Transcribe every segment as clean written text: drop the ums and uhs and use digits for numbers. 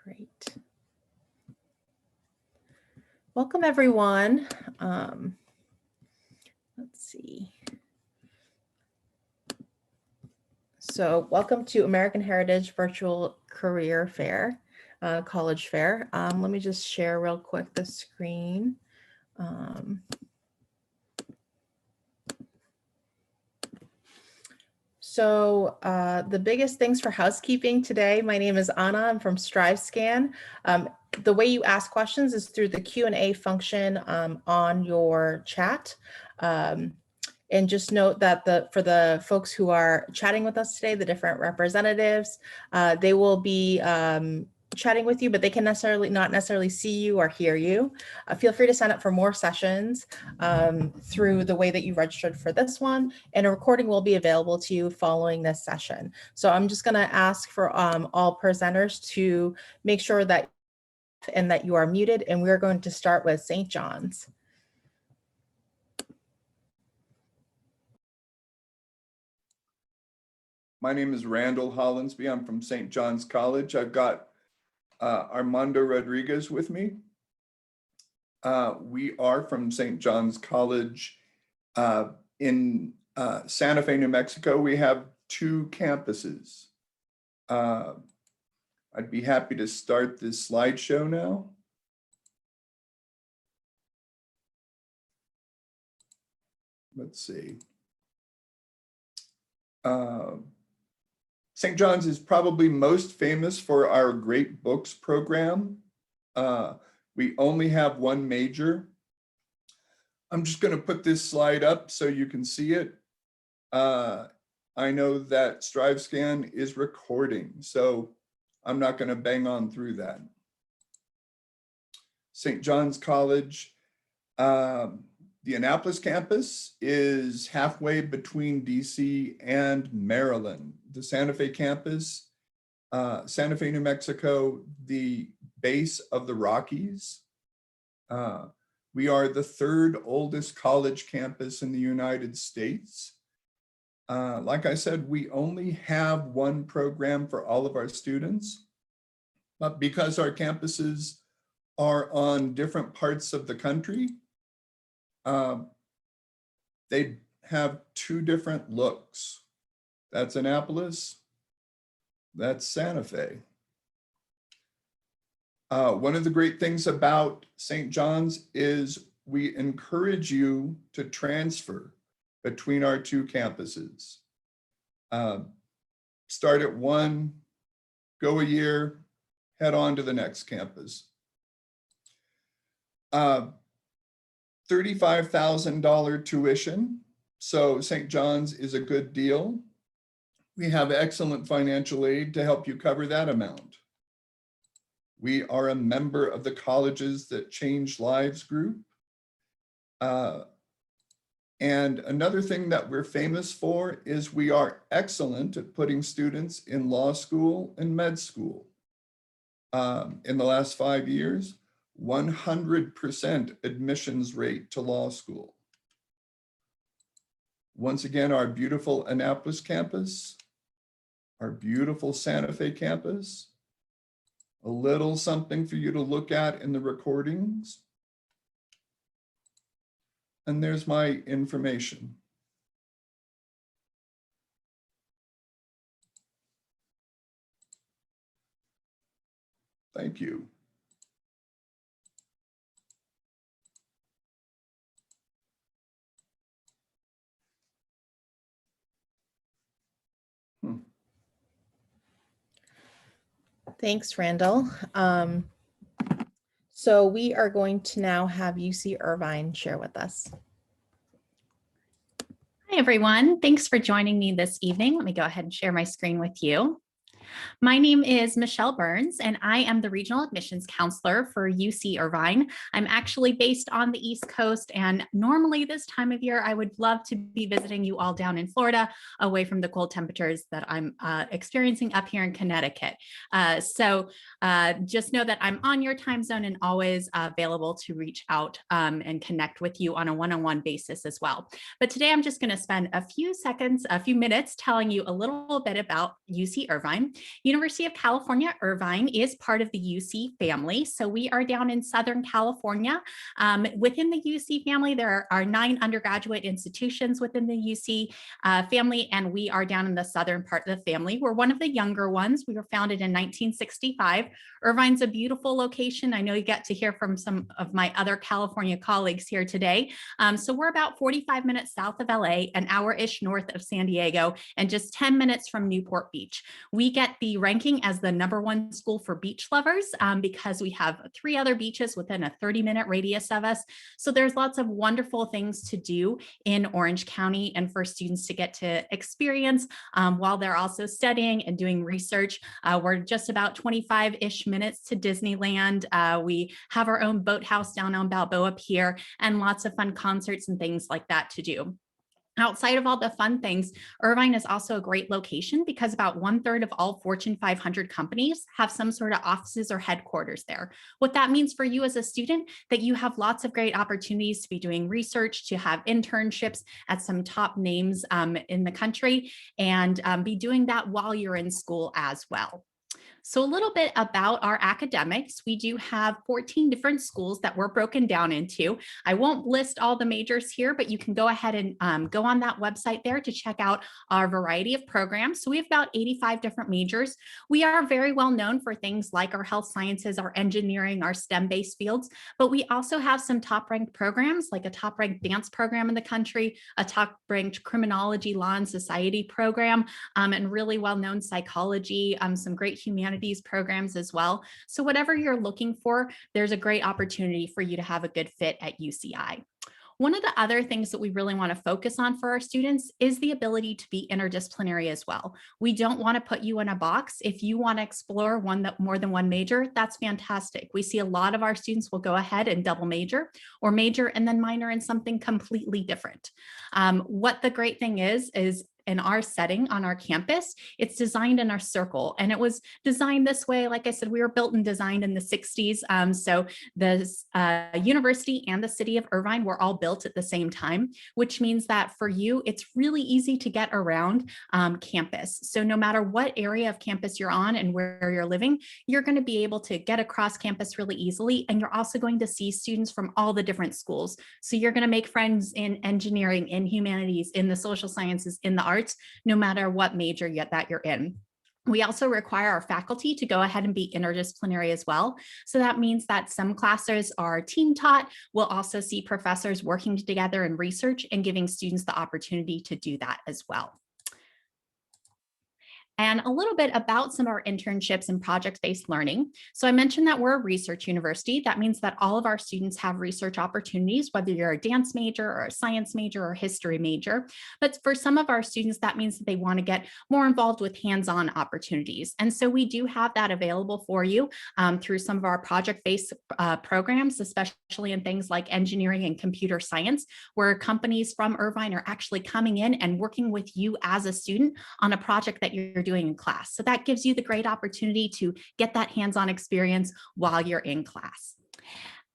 Great. Welcome, everyone. Let's see. So welcome to American Heritage Virtual Career Fair, College Fair. Let me just share real quick the screen. So the biggest things for housekeeping today, my name is Anna, I'm from StriveScan. The way you ask questions is through the Q&A function on your chat. And just note that for the folks who are chatting with us today, the different representatives, they will be chatting with you, but they can not necessarily see you or hear you. Feel free to sign up for more sessions through the way that you registered for this one, and a recording will be available to you following this session. So I'm just going to ask for all presenters to make sure that you are muted, and we're going to start with St. John's. My name is Randall Hollinsby. I'm from St. John's College. I've got Armando Rodriguez with me. We are from St. John's College in Santa Fe, New Mexico. We have 2 campuses. I'd be happy to start this slideshow now. Let's see. St. John's is probably most famous for our Great Books program. We only have 1 major. I'm just going to put this slide up so you can see it. I know that StriveScan is recording, so I'm not going to bang on through that. St. John's College, the Annapolis campus is halfway between DC and Maryland. The Santa Fe campus, Santa Fe, New Mexico, the base of the Rockies. We are the 3rd oldest college campus in the United States. Like I said, we only have 1 program for all of our students, but because our campuses are on different parts of the country, they have 2 different looks. That's Annapolis, that's Santa Fe. One of the great things about St. John's is we encourage you to transfer between our 2 campuses. Start at one, go a year, head on to the next campus. $35,000 tuition. So St. John's is a good deal. We have excellent financial aid to help you cover that amount. We are a member of the Colleges That Change Lives group. And another thing that we're famous for is we are excellent at putting students in law school and med school. In the last 5 years, 100% admissions rate to law school. Once again, our beautiful Annapolis campus, our beautiful Santa Fe campus, a little something for you to look at in the recordings. And there's my information. Thank you. Thanks, Randall. So we are going to now have UC Irvine share with us. Hi, everyone. Thanks for joining me this evening. Let me go ahead and share my screen with you. My name is Michelle Burns, and I am the Regional Admissions Counselor for UC Irvine. I'm actually based on the East Coast, and normally this time of year, I would love to be visiting you all down in Florida, away from the cold temperatures that I'm experiencing up here in Connecticut. So just know that I'm on your time zone and always available to reach out and connect with you on a one-on-one basis as well. But today I'm just going to spend a few minutes telling you a little bit about UC Irvine. University of California, Irvine is part of the UC family. So we are down in Southern California. Within the UC family, there are 9 undergraduate institutions within the UC family, and we are down in the southern part of the family. We're one of the younger ones. We were founded in 1965. Irvine's a beautiful location. I know you get to hear from some of my other California colleagues here today. So we're about 45 minutes south of LA, an hour-ish north of San Diego, and just 10 minutes from Newport Beach. We get the ranking as the #1 school for beach lovers because we have 3 other beaches within a 30-minute radius of us. So there's lots of wonderful things to do in Orange County and for students to get to experience while they're also studying and doing research. We're just about 25-ish minutes to Disneyland. We have our own boathouse down on Balboa Pier and lots of fun concerts and things like that to do. Outside of all the fun things, Irvine is also a great location because about 1/3 of all Fortune 500 companies have some sort of offices or headquarters there. What that means for you as a student, that you have lots of great opportunities to be doing research, to have internships at some top names in the country, and be doing that while you're in school as well. So a little bit about our academics. We do have 14 different schools that we're broken down into. I won't list all the majors here, but you can go ahead and go on that website there to check out our variety of programs. So we have about 85 different majors. We are very well known for things like our health sciences, our engineering, our STEM-based fields, but we also have some top-ranked programs, like a top-ranked dance program in the country, a top-ranked criminology, law, and society program, and really well-known psychology, some great humanities programs as well. So whatever you're looking for, there's a great opportunity for you to have a good fit at UCI. One of the other things that we really want to focus on for our students is the ability to be interdisciplinary as well. We don't want to put you in a box. If you want to explore more than one major, that's fantastic. We see a lot of our students will go ahead and double major or major and then minor in something completely different. What the great thing is in our setting on our campus, it's designed in our circle. And it was designed this way. Like I said, we were built and designed in the 60s. So the university and the city of Irvine were all built at the same time, which means that for you, it's really easy to get around campus. So no matter what area of campus you're on and where you're living, you're going to be able to get across campus really easily. And you're also going to see students from all the different schools. So you're going to make friends in engineering, in humanities, in the social sciences, in the arts, no matter what major that you're in. We also require our faculty to go ahead and be interdisciplinary as well. So that means that some classes are team taught. We'll also see professors working together in research and giving students the opportunity to do that as well. And a little bit about some of our internships and project-based learning. So I mentioned that we're a research university. That means that all of our students have research opportunities, whether you're a dance major or a science major or a history major. But for some of our students, that means that they want to get more involved with hands-on opportunities. And so we do have that available for you through some of our project-based programs, especially in things like engineering and computer science, where companies from Irvine are actually coming in and working with you as a student on a project that you're doing in class. So that gives you the great opportunity to get that hands-on experience while you're in class.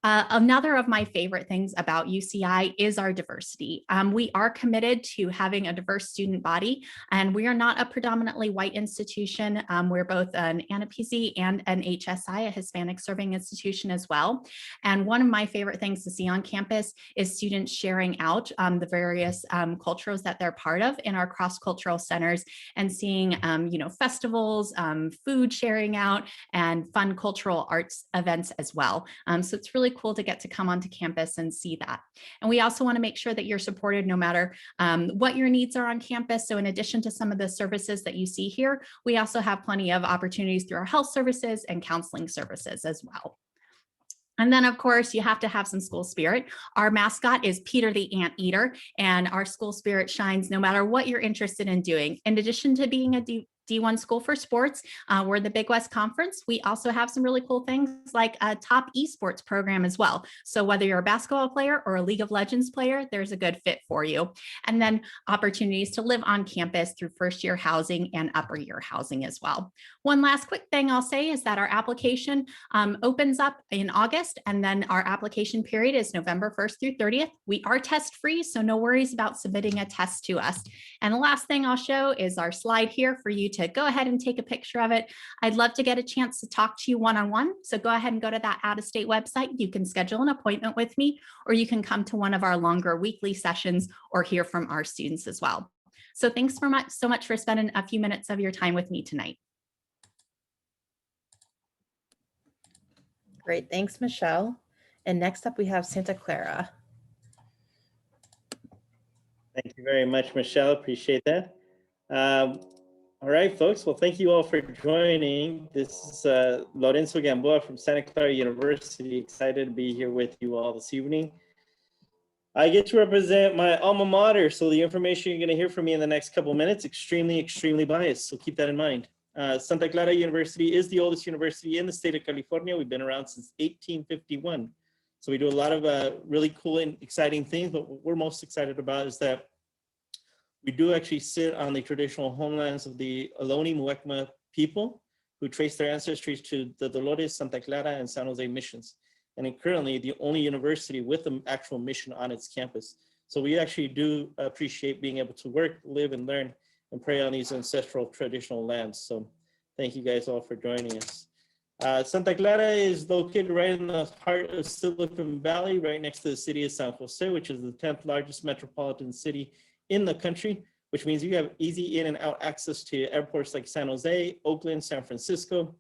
Another of my favorite things about UCI is our diversity. We are committed to having a diverse student body, and we are not a predominantly white institution. We're both an ANAPZ and an HSI, a Hispanic serving institution as well. And one of my favorite things to see on campus is students sharing out the various cultures that they're part of in our cross-cultural centers and seeing festivals, food sharing out, and fun cultural arts events as well. So it's really cool to get to come onto campus and see that. And we also want to make sure that you're supported no matter what your needs are on campus. So in addition to some of the services that you see here, we also have plenty of opportunities through our health services and counseling services as well. And then, of course, you have to have some school spirit. Our mascot is Peter the Anteater, and our school spirit shines no matter what you're interested in doing. In addition to being a D1 school for sports, we're the Big West Conference. We also have some really cool things like a top esports program as well. So whether you're a basketball player or a League of Legends player, there's a good fit for you. And then opportunities to live on campus through first-year housing and upper-year housing as well. One last quick thing I'll say is that our application opens up in August, and then our application period is November 1st through 30th. We are test-free, so no worries about submitting a test to us. And the last thing I'll show is our slide here for you to to go ahead and take a picture of it. I'd love to get a chance to talk to you one-on-one. So go ahead and go to that out-of-state website. You can schedule an appointment with me, or you can come to one of our longer weekly sessions or hear from our students as well. So thanks so much for spending a few minutes of your time with me tonight. Great, thanks, Michelle. And next up, we have Santa Clara. Thank you very much, Michelle. Appreciate that. All right, folks. Well, thank you all for joining. This is Lorenzo Gamboa from Santa Clara University. Excited to be here with you all this evening. I get to represent my alma mater, so the information you're going to hear from me in the next couple of minutes, extremely biased, so keep that in mind. Santa Clara University is the oldest university in the state of California. We've been around since 1851. So we do a lot of really cool and exciting things, but what we're most excited about is that we do actually sit on the traditional homelands of the Ohlone Muwekma people who trace their ancestries to the Dolores, Santa Clara, and San Jose missions. And currently the only university with an actual mission on its campus. So we actually do appreciate being able to work, live, and learn and pray on these ancestral traditional lands. So thank you guys all for joining us. Santa Clara is located right in the heart of Silicon Valley, right next to the city of San Jose, which is the 10th largest metropolitan city in the country, which means you have easy in and out access to airports like San Jose, Oakland, San Francisco,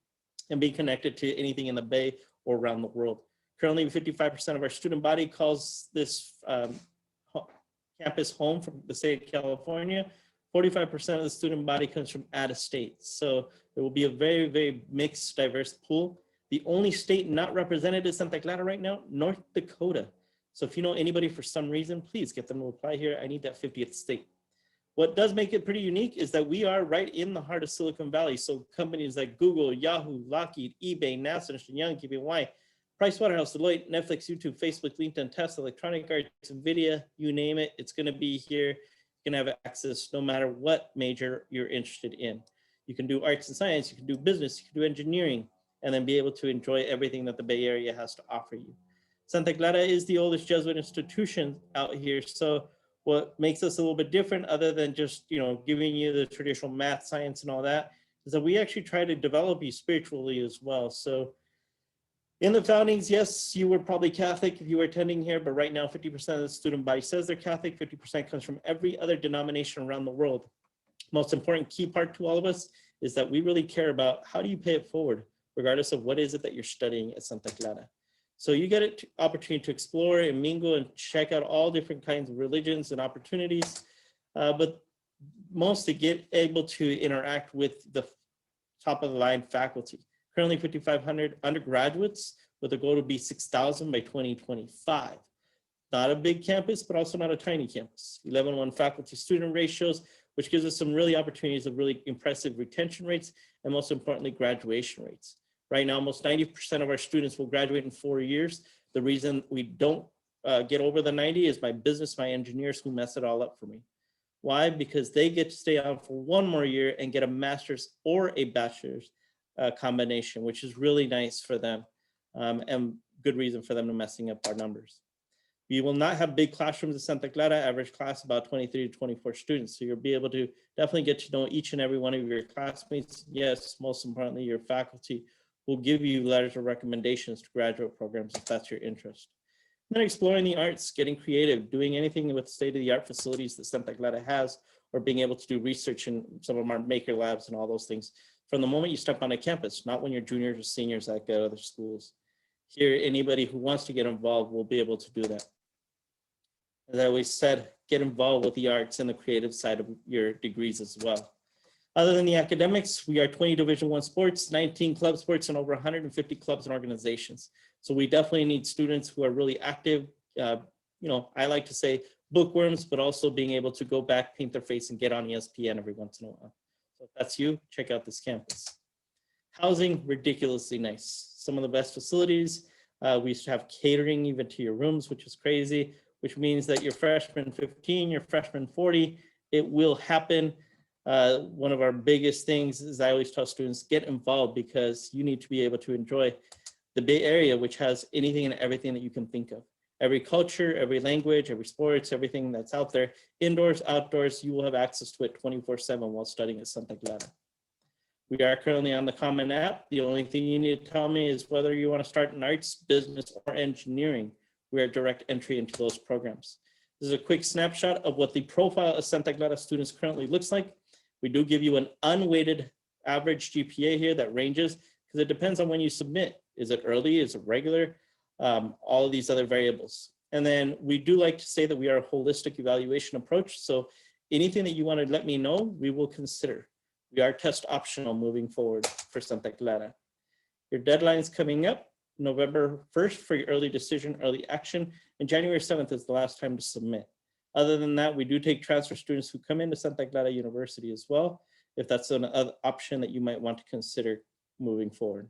and be connected to anything in the Bay or around the world. Currently, 55% of our student body calls this campus home from the state of California. 45% of the student body comes from out of state. So it will be a very mixed, diverse pool. The only state not represented is Santa Clara right now, North Dakota. So if you know anybody for some reason, please get them to apply here. I need that 50th state. What does make it pretty unique is that we are right in the heart of Silicon Valley. So companies like Google, Yahoo, Lockheed, eBay, NASA, Ernst & Young, KPMG, Pricewaterhouse, Deloitte, Netflix, YouTube, Facebook, LinkedIn, Tesla, Electronic Arts, NVIDIA, you name it, it's going to be here. You can have access no matter what major you're interested in. You can do arts and science, you can do business, you can do engineering, and then be able to enjoy everything that the Bay Area has to offer you. Santa Clara is the oldest Jesuit institution out here. So what makes us a little bit different, other than just, giving you the traditional math, science, and all that, is that we actually try to develop you spiritually as well. So in the foundings, yes, you were probably Catholic if you were attending here, but right now 50% of the student body says they're Catholic, 50% comes from every other denomination around the world. Most important key part to all of us is that we really care about how do you pay it forward, regardless of what is it that you're studying at Santa Clara. So you get an opportunity to explore and mingle and check out all different kinds of religions and opportunities, but mostly get able to interact with the top of the line faculty. Currently 5,500 undergraduates with a goal to be 6,000 by 2025. Not a big campus, but also not a tiny campus. 11:1 faculty student ratios, which gives us some really opportunities of really impressive retention rates, and most importantly, graduation rates. Right now, almost 90% of our students will graduate in 4 years. The reason we don't get over the 90 is my engineers who mess it all up for me. Why? Because they get to stay on for 1 more year and get a master's or a bachelor's combination, which is really nice for them, and good reason for them to messing up our numbers. We will not have big classrooms at Santa Clara, average class about 23 to 24 students. So you'll be able to definitely get to know each and every one of your classmates. Yes, most importantly, your faculty will give you letters of recommendations to graduate programs if that's your interest. And then exploring the arts, getting creative, doing anything with state-of-the-art facilities that Santa Clara has, or being able to do research in some of our maker labs and all those things from the moment you step on a campus, not when you're juniors or seniors like at other schools. Here, anybody who wants to get involved will be able to do that. As I always said, get involved with the arts and the creative side of your degrees as well. Other than the academics, we are 20 Division I sports, 19 club sports, and over 150 clubs and organizations. So we definitely need students who are really active. I like to say bookworms, but also being able to go back, paint their face, and get on ESPN every once in a while. So if that's you, check out this campus. Housing, ridiculously nice. Some of the best facilities. We used to have catering even to your rooms, which is crazy, which means that your freshman 15, your freshman 40, it will happen. One of our biggest things is I always tell students, get involved, because you need to be able to enjoy the Bay Area, which has anything and everything that you can think of. Every culture, every language, every sports, everything that's out there, indoors, outdoors, you will have access to it 24/7 while studying at Santa Clara. We are currently on the Common App. The only thing you need to tell me is whether you want to start in arts, business, or engineering. We are direct entry into those programs. This is a quick snapshot of what the profile of Santa Clara students currently looks like. We do give you an unweighted average GPA here that ranges because it depends on when you submit. Is it early? Is it regular? All of these other variables. And then we do like to say that we are a holistic evaluation approach. So anything that you want to let me know, we will consider. We are test optional moving forward for Santa Clara. Your deadline's coming up November 1st for your early decision, early action, and January 7th is the last time to submit. Other than that, we do take transfer students who come into Santa Clara University as well, if that's an option that you might want to consider moving forward.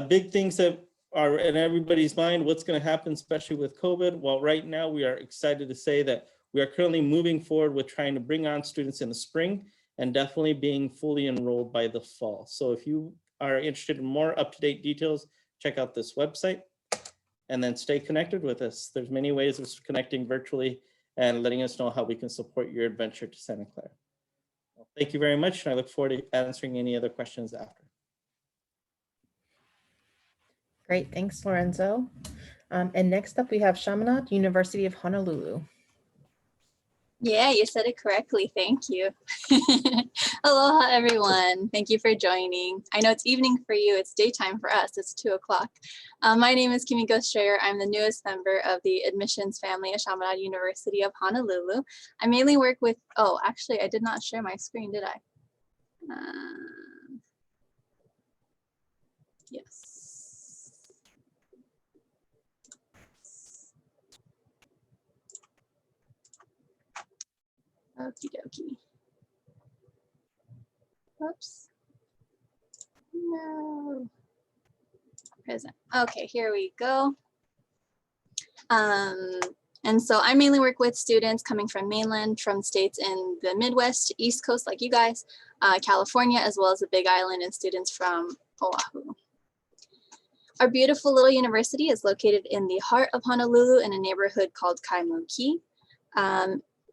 Big things that are in everybody's mind, what's going to happen, especially with COVID? Well, right now we are excited to say that we are currently moving forward with trying to bring on students in the spring and definitely being fully enrolled by the fall. So if you are interested in more up-to-date details, check out this website and then stay connected with us. There's many ways of connecting virtually and letting us know how we can support your adventure to Santa Clara. Well, thank you very much, and I look forward to answering any other questions after. Great, thanks, Lorenzo. And next up, we have Chaminade, University of Honolulu. Yeah, you said it correctly. Thank you. Aloha, everyone. Thank you for joining. I know it's evening for you. It's daytime for us. It's 2 o'clock. My name is Kimiko Strayer. I'm the newest member of the admissions family at Chaminade University of Honolulu. I mainly work with, oh, actually, I did not share my screen, did I? Yes. Okie dokie. Oops. No. Present. Okay, here we go. And so I mainly work with students coming from mainland, from states in the Midwest, East Coast, like you guys, California, as well as the Big Island, and students from Oahu. Our beautiful little university is located in the heart of Honolulu in a neighborhood called Kaimuki.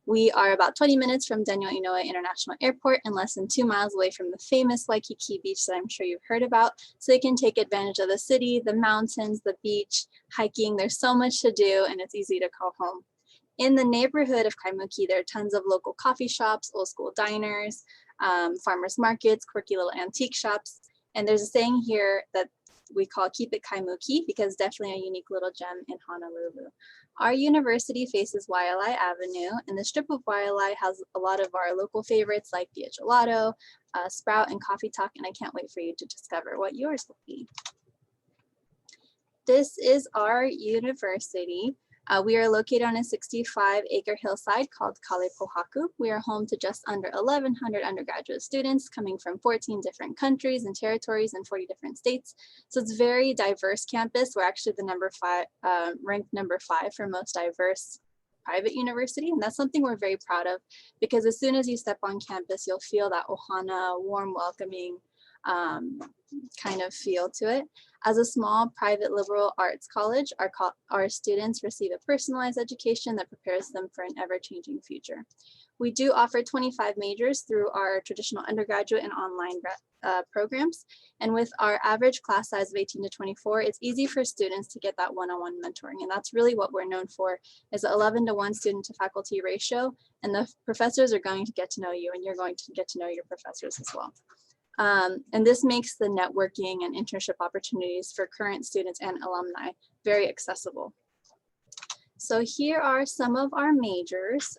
We are about 20 minutes from Daniel Inouye International Airport and less than 2 miles away from the famous Waikiki Beach that I'm sure you've heard about. So you can take advantage of the city, the mountains, the beach, hiking. There's so much to do and it's easy to call home. In the neighborhood of Kaimuki, there are tons of local coffee shops, old school diners, farmers markets, quirky little antique shops. And there's a saying here that we call Keep It Kaimuki because definitely a unique little gem in Honolulu. Our university faces Waialae Avenue, and the strip of Waialae has a lot of our local favorites like Via Gelato, Sprout, and Coffee Talk, and I can't wait for you to discover what yours will be. This is our university. We are located on a 65-acre hillside called Kalepohaku. We are home to just under 1,100 undergraduate students coming from 14 different countries and territories and 40 different states. So it's a very diverse campus. We're actually the ranked number 5 for most diverse private university. And that's something we're very proud of because as soon as you step on campus, you'll feel that ohana, warm, welcoming kind of feel to it. As a small private liberal arts college, our students receive a personalized education that prepares them for an ever-changing future. We do offer 25 majors through our traditional undergraduate and online programs. And with our average class size of 18 to 24, it's easy for students to get that one-on-one mentoring. And that's really what we're known for, is an 11-to-1 student to faculty ratio. And the professors are going to get to know you and you're going to get to know your professors as well. And this makes the networking and internship opportunities for current students and alumni very accessible. So here are some of our majors.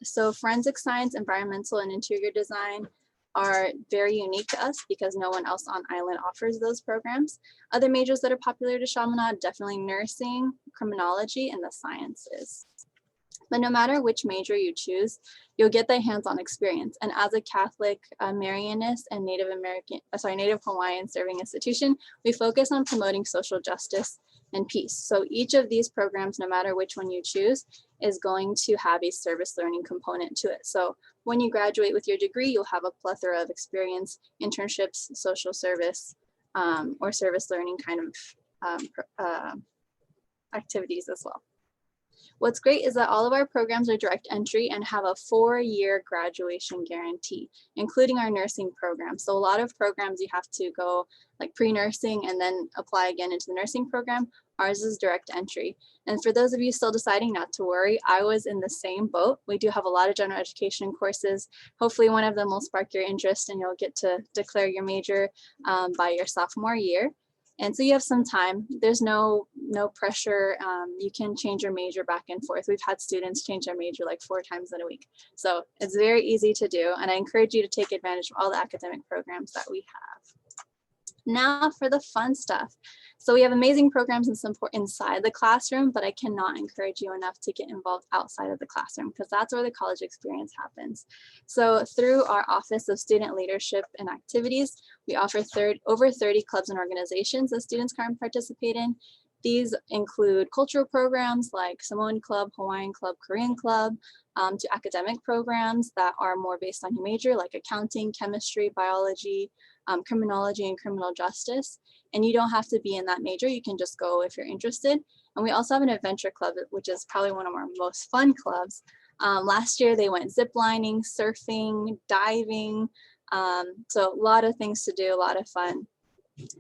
So forensic science, environmental, and interior design are very unique to us because no one else on island offers those programs. Other majors that are popular to Chaminade, definitely nursing, criminology, and the sciences. But no matter which major you choose, you'll get the hands-on experience. And as a Catholic Marianist and Native Hawaiian serving institution, we focus on promoting social justice and peace. So each of these programs, no matter which one you choose, is going to have a service learning component to it. So when you graduate with your degree, you'll have a plethora of experience, internships, social service, or service learning kind of activities as well. What's great is that all of our programs are direct entry and have a 4-year graduation guarantee, including our nursing program. So a lot of programs you have to go like pre-nursing and then apply again into the nursing program. Ours is direct entry. And for those of you still deciding, not to worry, I was in the same boat. We do have a lot of general education courses. Hopefully one of them will spark your interest and you'll get to declare your major by your sophomore year. And so you have some time. There's no pressure. You can change your major back and forth. We've had students change their major like 4 times in a week. So it's very easy to do. And I encourage you to take advantage of all the academic programs that we have. Now for the fun stuff. So we have amazing programs and support inside the classroom, but I cannot encourage you enough to get involved outside of the classroom because that's where the college experience happens. So through our Office of Student Leadership and Activities, we offer over 30 clubs and organizations that students can participate in. These include cultural programs like Samoan Club, Hawaiian Club, Korean Club, to academic programs that are more based on your major like accounting, chemistry, biology, criminology, and criminal justice. And you don't have to be in that major. You can just go if you're interested. And we also have an adventure club, which is probably one of our most fun clubs. Last year, they went ziplining, surfing, diving. So a lot of things to do, a lot of fun.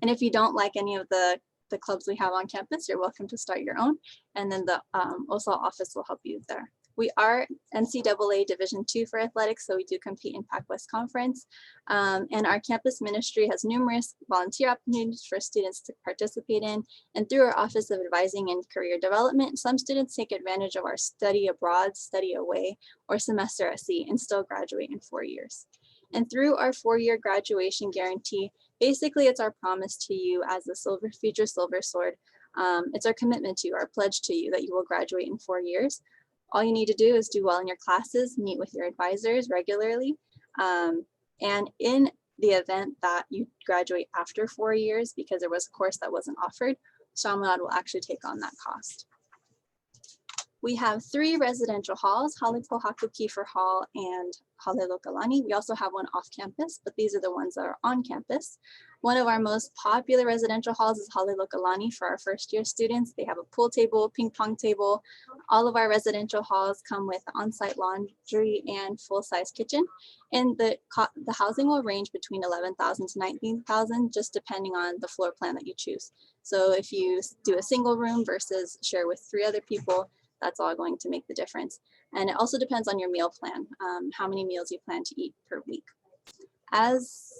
And if you don't like any of the clubs we have on campus, you're welcome to start your own. And then the OSAL office will help you there. We are NCAA Division II for athletics, so we do compete in Pac-West Conference. And our campus ministry has numerous volunteer opportunities for students to participate in. And through our Office of Advising and Career Development, some students take advantage of our study abroad, study away, or semester at sea and still graduate in 4 years. And through our 4-year graduation guarantee, basically it's our promise to you as the future Silver Sword. It's our commitment to you, our pledge to you that you will graduate in 4 years. All you need to do is do well in your classes, meet with your advisors regularly. And in the event that you graduate after 4 years, because there was a course that wasn't offered, Shamlad will actually take on that cost. We have 3 residential halls, Halepohaku Kiefer Hall and Halelokalani. We also have one off campus, but these are the ones that are on campus. One of our most popular residential halls is Halelokalani for our first year students. They have a pool table, ping pong table. All of our residential halls come with on-site laundry and full-size kitchen. And the housing will range between 11,000 to 19,000, just depending on the floor plan that you choose. So if you do a single room versus share with 3 other people, that's all going to make the difference. And it also depends on your meal plan, how many meals you plan to eat per week. As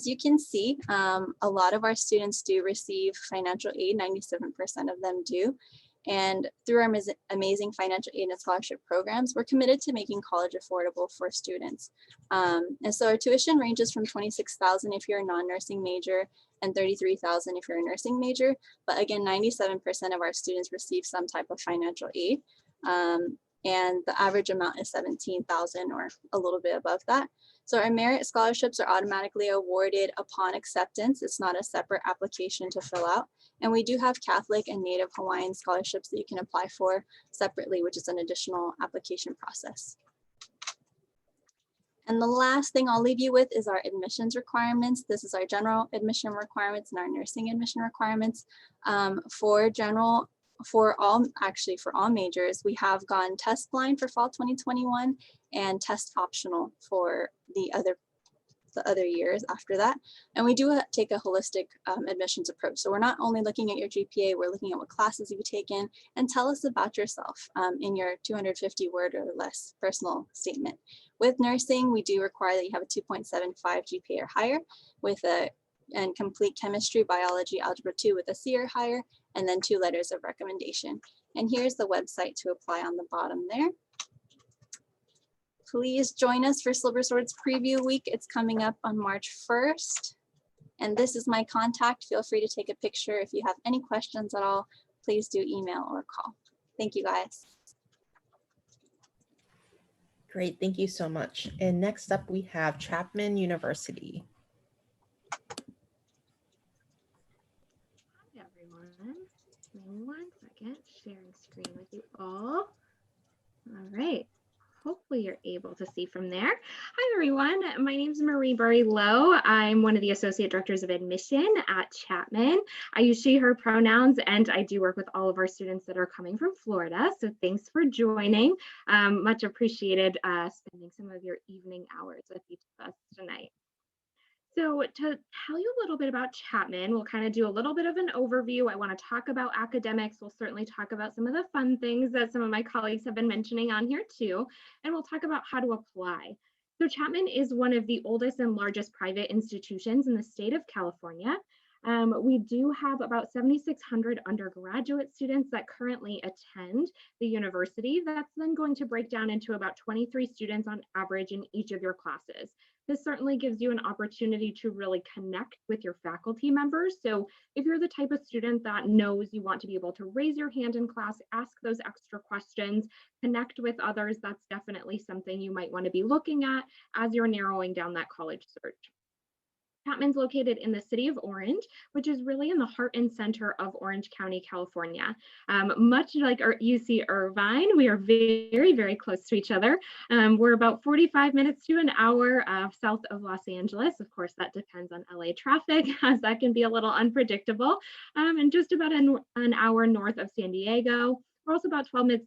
you can see, a lot of our students do receive financial aid, 97% of them do. And through our amazing financial aid and scholarship programs, we're committed to making college affordable for students. And so our tuition ranges from $26,000 if you're a non-nursing major and $33,000 if you're a nursing major. But again, 97% of our students receive some type of financial aid. And the average amount is $17,000 or a little bit above that. So our merit scholarships are automatically awarded upon acceptance. It's not a separate application to fill out. And we do have Catholic and Native Hawaiian scholarships that you can apply for separately, which is an additional application process. And the last thing I'll leave you with is our admissions requirements. This is our general admission requirements and our nursing admission requirements. For all majors, we have gone test blind for fall 2021 and test optional for the other years after that. And we do take a holistic admissions approach. So we're not only looking at your GPA, we're looking at what classes you've taken, and tell us about yourself in your 250-word or less personal statement. With nursing, we do require that you have a 2.75 GPA or higher and complete chemistry, biology, algebra 2 with a C or higher, and then 2 letters of recommendation. And here's the website to apply on the bottom there. Please join us for Silver Swords Preview Week. It's coming up on March 1st. And this is my contact. Feel free to take a picture. If you have any questions at all, please do email or call. Thank you, guys. Great, thank you so much. And next up, we have Chapman University. Hi, everyone. Give me 1 second, sharing screen with you all. All right. Hopefully you're able to see from there. Hi, everyone. My name is Marie Burry-Lowe. I'm one of the Associate Directors of Admission at Chapman. I use she, her pronouns, and I do work with all of our students that are coming from Florida. So thanks for joining. Much appreciated spending some of your evening hours with each of us tonight. So to tell you a little bit about Chapman, we'll kind of do a little bit of an overview. I want to talk about academics. We'll certainly talk about some of the fun things that some of my colleagues have been mentioning on here too, and we'll talk about how to apply. So Chapman is one of the oldest and largest private institutions in the state of California. We do have about 7,600 undergraduate students that currently attend the university. That's then going to break down into about 23 students on average in each of your classes. This certainly gives you an opportunity to really connect with your faculty members. So if you're the type of student that knows you want to be able to raise your hand in class, ask those extra questions, connect with others, that's definitely something you might want to be looking at as you're narrowing down that college search. Chapman's located in the city of Orange, which is really in the heart and center of Orange County, California. Much like our UC Irvine, we are very, very close to each other. We're about 45 minutes to an hour south of Los Angeles. Of course, that depends on LA traffic, as that can be a little unpredictable. And just about an hour north of San Diego. We're also about 12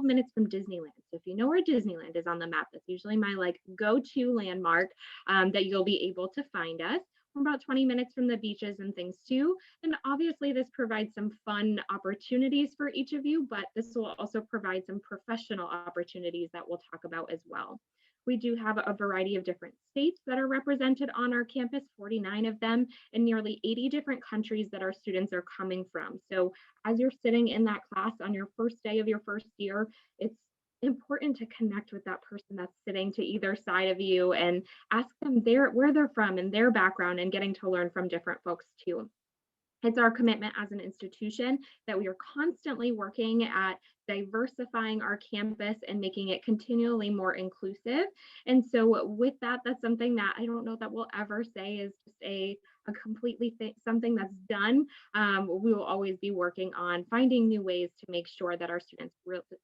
minutes from Disneyland. So if you know where Disneyland is on the map, that's usually my go-to landmark that you'll be able to find us. We're about 20 minutes from the beaches and things too. And obviously this provides some fun opportunities for each of you, but this will also provide some professional opportunities that we'll talk about as well. We do have a variety of different states that are represented on our campus, 49 of them, and nearly 80 different countries that our students are coming from. So as you're sitting in that class on your first day of your first year, it's important to connect with that person that's sitting to either side of you and ask them where they're from and their background, and getting to learn from different folks too. It's our commitment as an institution that we are constantly working at diversifying our campus and making it continually more inclusive. And so with that, that's something that I don't know that we'll ever say is just a completely something that's done. We will always be working on finding new ways to make sure that our students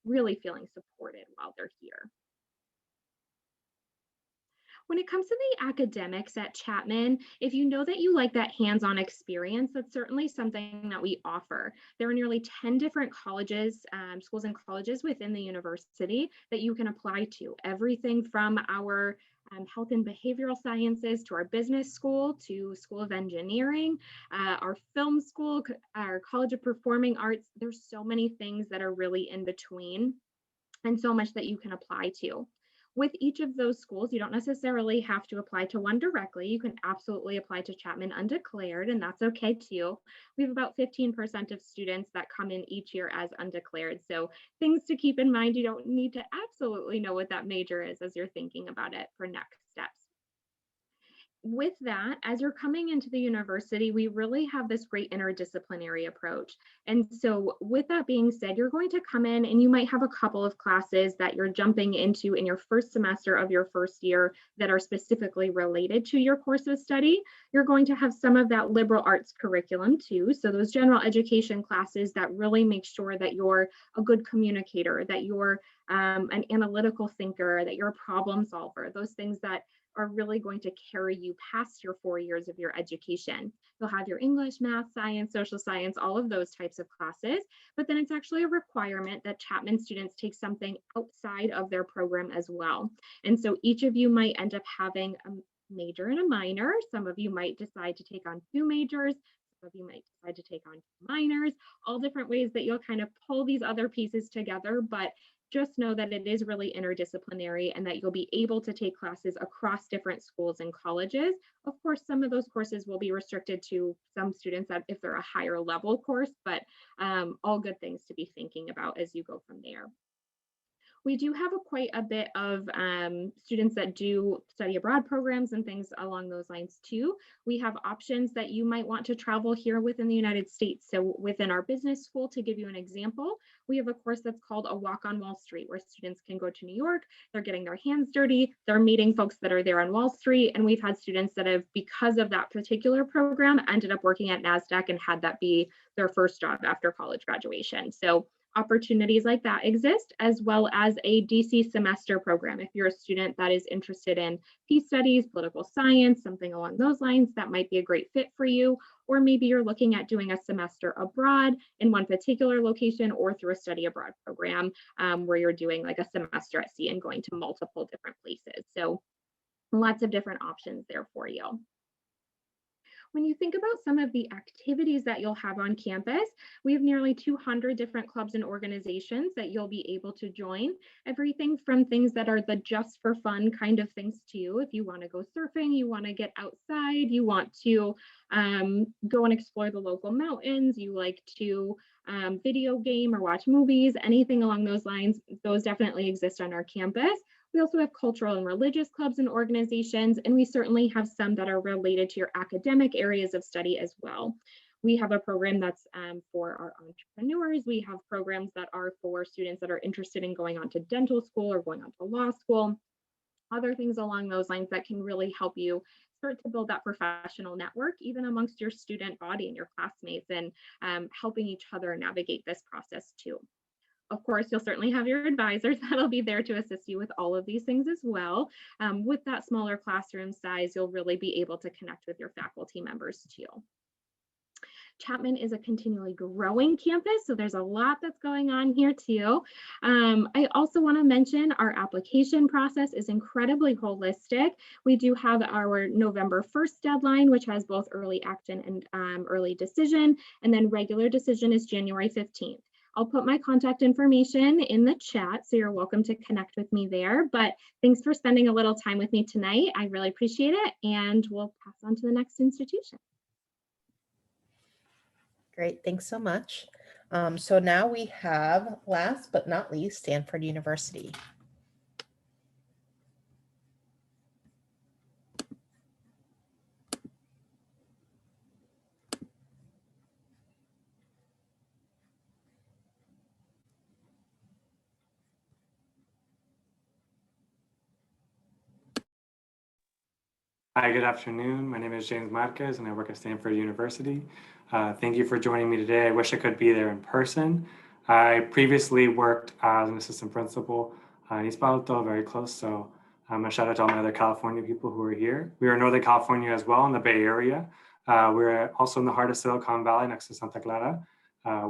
really feeling supported while they're here. When it comes to the academics at Chapman, if you know that you like that hands-on experience, that's certainly something that we offer. There are nearly 10 different colleges, schools and colleges within the university that you can apply to. Everything from our health and behavioral sciences to our business school to School of Engineering, our film school, our College of Performing Arts. There's so many things that are really in between and so much that you can apply to. With each of those schools, you don't necessarily have to apply to one directly. You can absolutely apply to Chapman undeclared, and that's okay too. We have about 15% of students that come in each year as undeclared. So things to keep in mind, you don't need to absolutely know what that major is as you're thinking about it for next steps. With that, as you're coming into the university, we really have this great interdisciplinary approach. And so with that being said, you're going to come in and you might have a couple of classes that you're jumping into in your first semester of your first year that are specifically related to your course of study. You're going to have some of that liberal arts curriculum too. So those general education classes that really make sure that you're a good communicator, that you're an analytical thinker, that you're a problem solver, those things that are really going to carry you past your 4 years of your education. You'll have your English, math, science, social science, all of those types of classes, but then it's actually a requirement that Chapman students take something outside of their program as well. And so each of you might end up having a major and a minor. Some of you might decide to take on 2 majors. Some of you might decide to take on 2 minors, all different ways that you'll kind of pull these other pieces together, but just know that it is really interdisciplinary and that you'll be able to take classes across different schools and colleges. Of course, some of those courses will be restricted to some students that if they're a higher level course, but all good things to be thinking about as you go from there. We do have quite a bit of students that do study abroad programs and things along those lines too. We have options that you might want to travel here within the United States. So within our business school, to give you an example, we have a course that's called A Walk on Wall Street, where students can go to New York, they're getting their hands dirty, they're meeting folks that are there on Wall Street. And we've had students that have, because of that particular program, ended up working at NASDAQ and had that be their first job after college graduation. So Opportunities like that exist, as well as a DC semester program. If you're a student that is interested in peace studies, political science, something along those lines, that might be a great fit for you. Or maybe you're looking at doing a semester abroad in one particular location or through a study abroad program where you're doing like a semester at sea and going to multiple different places. So lots of different options there for you. When you think about some of the activities that you'll have on campus, we have nearly 200 different clubs and organizations that you'll be able to join. Everything from things that are the just for fun kind of things to you. If you want to go surfing, you want to get outside, you want to go and explore the local mountains, you like to video game or watch movies, anything along those lines, those definitely exist on our campus. We also have cultural and religious clubs and organizations, and we certainly have some that are related to your academic areas of study as well. We have a program that's for our entrepreneurs. We have programs that are for students that are interested in going on to dental school or going on to law school. Other things along those lines that can really help you start to build that professional network, even amongst your student body and your classmates, and helping each other navigate this process too. Of course, you'll certainly have your advisors that'll be there to assist you with all of these things as well. With that smaller classroom size, you'll really be able to connect with your faculty members too. Chapman is a continually growing campus, so there's a lot that's going on here too. I also want to mention our application process is incredibly holistic. We do have our November 1st deadline, which has both early action and early decision, and then regular decision is January 15th. I'll put my contact information in the chat, so you're welcome to connect with me there. But thanks for spending a little time with me tonight. I really appreciate it, and we'll pass on to the next institution. Great, thanks so much. So now we have, last but not least, Stanford University. Hi, good afternoon. My name is James Marquez and I work at Stanford University. Thank you for joining me today. I wish I could be there in person. I previously worked as an assistant principal in East Palo Alto, very close. So a shout out to all my other California people who are here. We are in Northern California as well, in the Bay Area. We're also in the heart of Silicon Valley next to Santa Clara.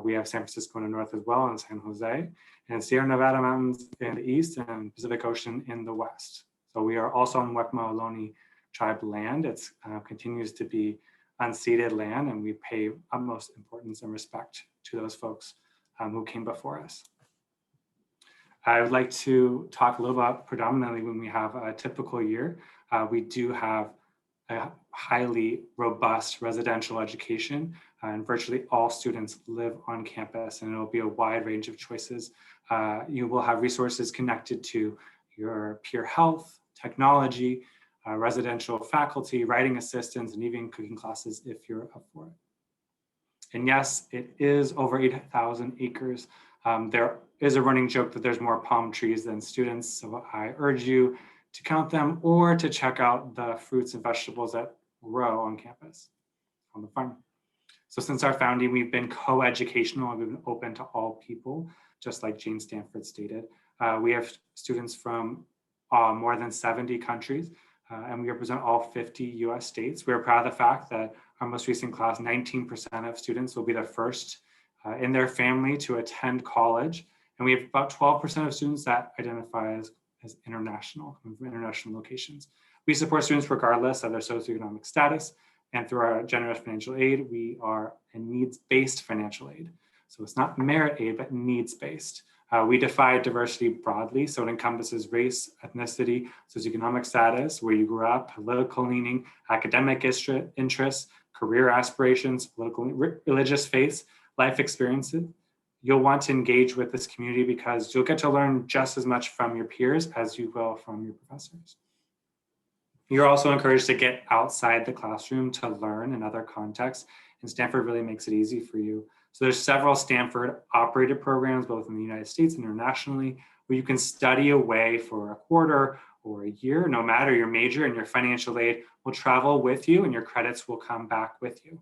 We have San Francisco in the north as well, and San Jose, and Sierra Nevada Mountains in the east and Pacific Ocean in the west. So we are also on Wekma Ohlone tribe land. It continues to be unceded land, and we pay utmost importance and respect to those folks who came before us. I would like to talk a little about predominantly when we have a typical year. We do have a highly robust residential education, and virtually all students live on campus, and it will be a wide range of choices. You will have resources connected to your peer health, technology, residential faculty, writing assistants, and even cooking classes if you're up for it. And yes, it is over 8,000 acres. There is a running joke that there's more palm trees than students, so I urge you to count them or to check out the fruits and vegetables that grow on campus, on the farm. So since our founding, we've been co-educational and we've been open to all people, just like Jane Stanford stated. We have students from more than 70 countries. And we represent all 50 US states. We're proud of the fact that our most recent class, 19% of students will be the first in their family to attend college. And we have about 12% of students that identify as international, from international locations. We support students regardless of their socioeconomic status. And through our generous financial aid, we are a needs-based financial aid. So it's not merit aid, but needs-based. We define diversity broadly, so it encompasses race, ethnicity, socioeconomic status, where you grew up, political leaning, academic interests, career aspirations, political, religious faiths, life experiences. You'll want to engage with this community because you'll get to learn just as much from your peers as you will from your professors. You're also encouraged to get outside the classroom to learn in other contexts, and Stanford really makes it easy for you. So there's several Stanford operated programs, both in the United States and internationally, where you can study away for a quarter or a year, no matter your major, and your financial aid will travel with you and your credits will come back with you.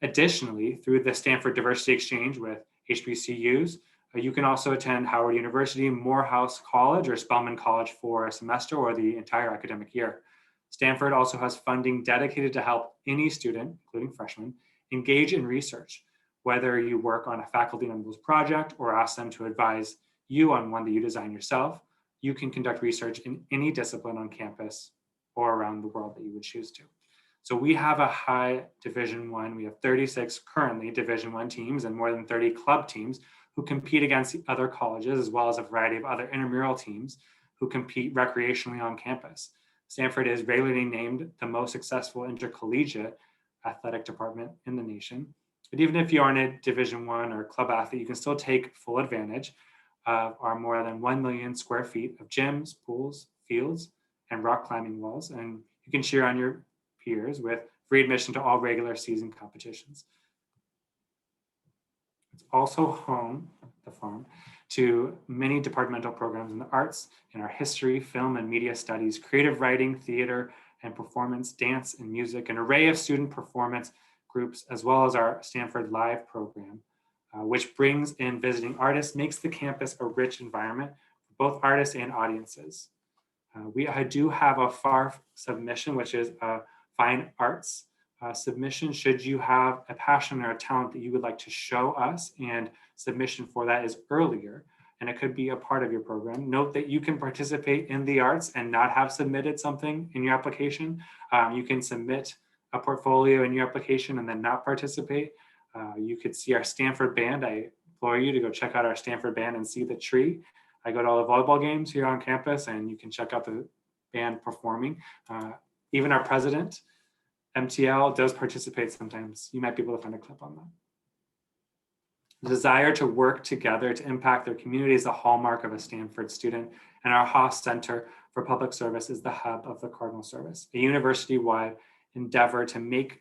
Additionally, through the Stanford Diversity Exchange with HBCUs. You can also attend Howard University, Morehouse College, or Spelman College for a semester or the entire academic year. Stanford also has funding dedicated to help any student, including freshmen, engage in research, whether you work on a faculty member's project or ask them to advise you on one that you design yourself. You can conduct research in any discipline on campus or around the world that you would choose to. So we have a high Division I. We have 36 currently Division I teams and more than 30 club teams who compete against the other colleges, as well as a variety of other intramural teams who compete recreationally on campus. Stanford is regularly named the most successful intercollegiate athletic department in the nation. But even if you aren't a Division I or club athlete, you can still take full advantage of our more than 1 million square feet of gyms, pools, fields, and rock climbing walls. And you can cheer on your peers with free admission to all regular season competitions. It's also home, the farm, to many departmental programs in the arts, in our history, film and media studies, creative writing, theater and performance, dance and music, an array of student performance groups, as well as our Stanford Live program, which brings in visiting artists, makes the campus a rich environment for both artists and audiences. I do have a FAR submission, which is a fine arts submission. Should you have a passion or a talent that you would like to show us, and submission for that is earlier, and it could be a part of your program. Note that you can participate in the arts and not have submitted something in your application. You can submit a portfolio in your application and then not participate. You could see our Stanford band. I implore you to go check out our Stanford band and see the tree. I go to all the volleyball games here on campus, and you can check out the band performing. Even our president, MTL, does participate sometimes. You might be able to find a clip on that. The desire to work together to impact their community is a hallmark of a Stanford student, and our Haas Center for Public Service is the hub of the Cardinal Service, a university-wide endeavor to make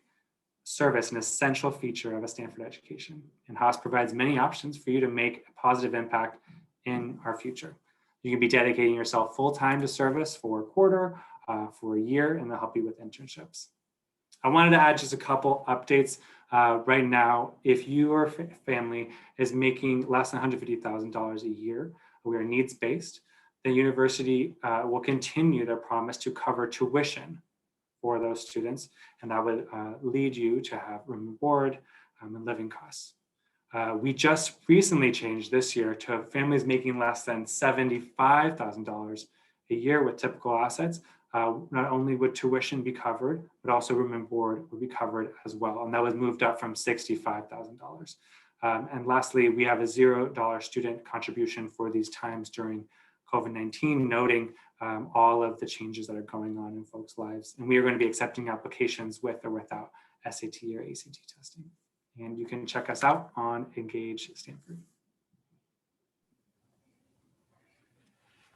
service an essential feature of a Stanford education. And Haas provides many options for you to make a positive impact in our future. You can be dedicating yourself full-time to service for a quarter, for a year, and they'll help you with internships. I wanted to add just a couple updates. Right now, if your family is making less than $150,000 a year, we are needs-based, the university will continue their promise to cover tuition for those students, and that would lead you to have room and board and living costs. We just recently changed this year to families making less than $75,000 a year with typical assets. Not only would tuition be covered, but also room and board would be covered as well. And that was moved up from $65,000. And lastly, we have a $0 student contribution for these times during COVID-19, noting all of the changes that are going on in folks' lives. And we are going to be accepting applications with or without SAT or ACT testing. And you can check us out on Engage Stanford.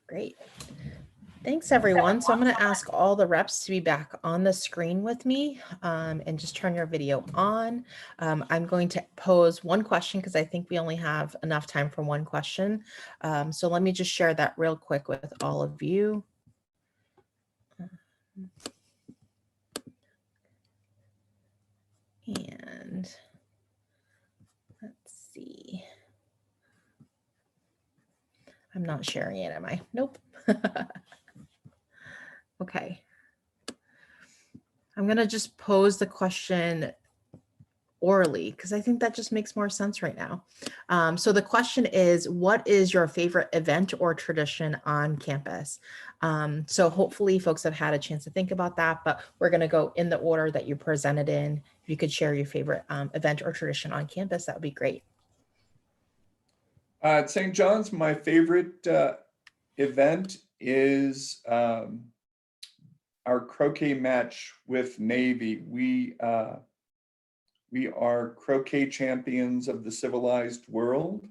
Great. Thanks, everyone. So I'm going to ask all the reps to be back on the screen with me and just turn your video on. I'm going to pose one question because I think we only have enough time for one question. So let me just share that real quick with all of you. And let's see. I'm not sharing it, am I? Nope. Okay. I'm going to just pose the question orally because I think that just makes more sense right now. So the question is, what is your favorite event or tradition on campus? So hopefully folks have had a chance to think about that, but we're going to go in the order that you presented in. If you could share your favorite event or tradition on campus, that would be great. At St. John's, my favorite event is our croquet match with Navy. We are croquet champions of the civilized world.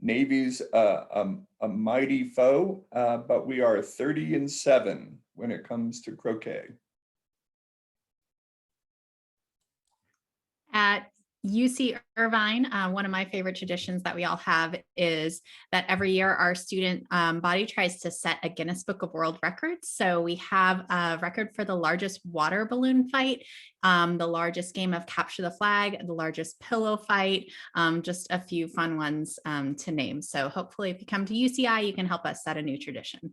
Navy's a mighty foe, but we are 30-7 when it comes to croquet. At UC Irvine, one of my favorite traditions that we all have is that every year our student body tries to set a Guinness Book of World Records. So we have a record for the largest water balloon fight, the largest game of capture the flag, the largest pillow fight, just a few fun ones to name. So hopefully if you come to UCI, you can help us set a new tradition.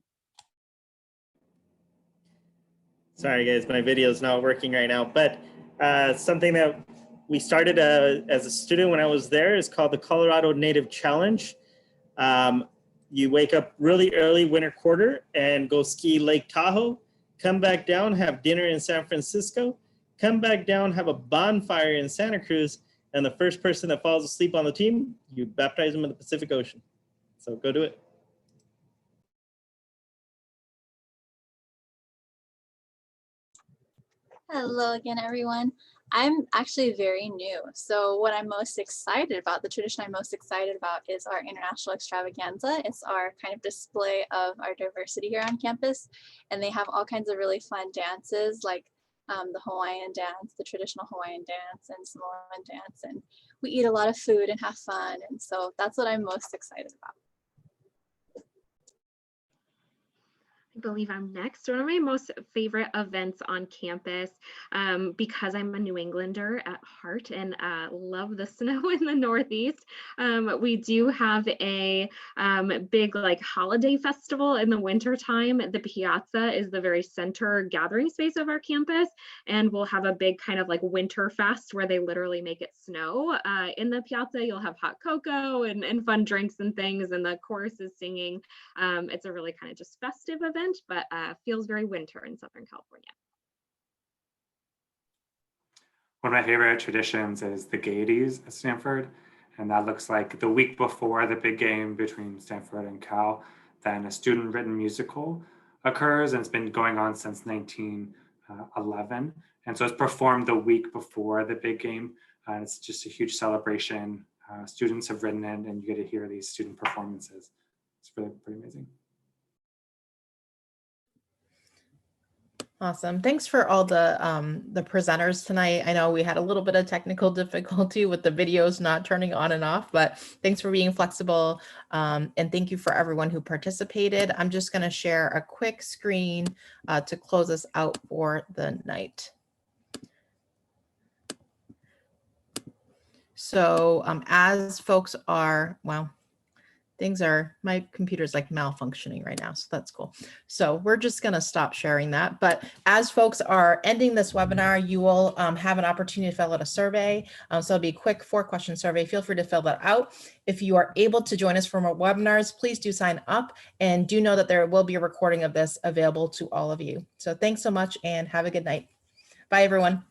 Sorry guys, my video is not working right now, but something that we started as a student when I was there is called the Colorado Native Challenge. You wake up really early winter quarter and go ski Lake Tahoe, come back down, have dinner in San Francisco, come back down, have a bonfire in Santa Cruz, and the first person that falls asleep on the team, you baptize them in the Pacific Ocean. So go do it. Hello again, everyone. I'm actually very new. So what I'm most excited about, the tradition I'm most excited about is our International Extravaganza. It's our kind of display of our diversity here on campus. And they have all kinds of really fun dances like the Hawaiian dance, the traditional Hawaiian dance and Samoan dance. And we eat a lot of food and have fun. And so that's what I'm most excited about. I believe I'm next. One of my most favorite events on campus, because I'm a New Englander at heart and love the snow in the Northeast. We do have a big like holiday festival in the winter time. The Piazza is the very center gathering space of our campus, and we'll have a big kind of like winter fest where they literally make it snow. In the Piazza, you'll have hot cocoa and fun drinks and things, and the chorus is singing. It's a really kind of just festive event, but feels very winter in Southern California. One of my favorite traditions is the Gaieties at Stanford. And that looks like the week before the big game between Stanford and Cal, then a student-written musical occurs, and it's been going on since 1911. And so it's performed the week before the big game. It's just a huge celebration. Students have written it, and you get to hear these student performances. It's really pretty amazing. Awesome. Thanks for all the presenters tonight. I know we had a little bit of technical difficulty with the videos not turning on and off, but thanks for being flexible. And thank you for everyone who participated. I'm just going to share a quick screen to close us out for the night. So as folks are, well, my computer's like malfunctioning right now, so that's cool. So we're just gonna stop sharing that. But as folks are ending this webinar, you will have an opportunity to fill out a survey. So it'll be a quick 4-question survey. Feel free to fill that out. If you are able to join us for more webinars, please do sign up, and do know that there will be a recording of this available to all of you. So thanks so much and have a good night. Bye, everyone.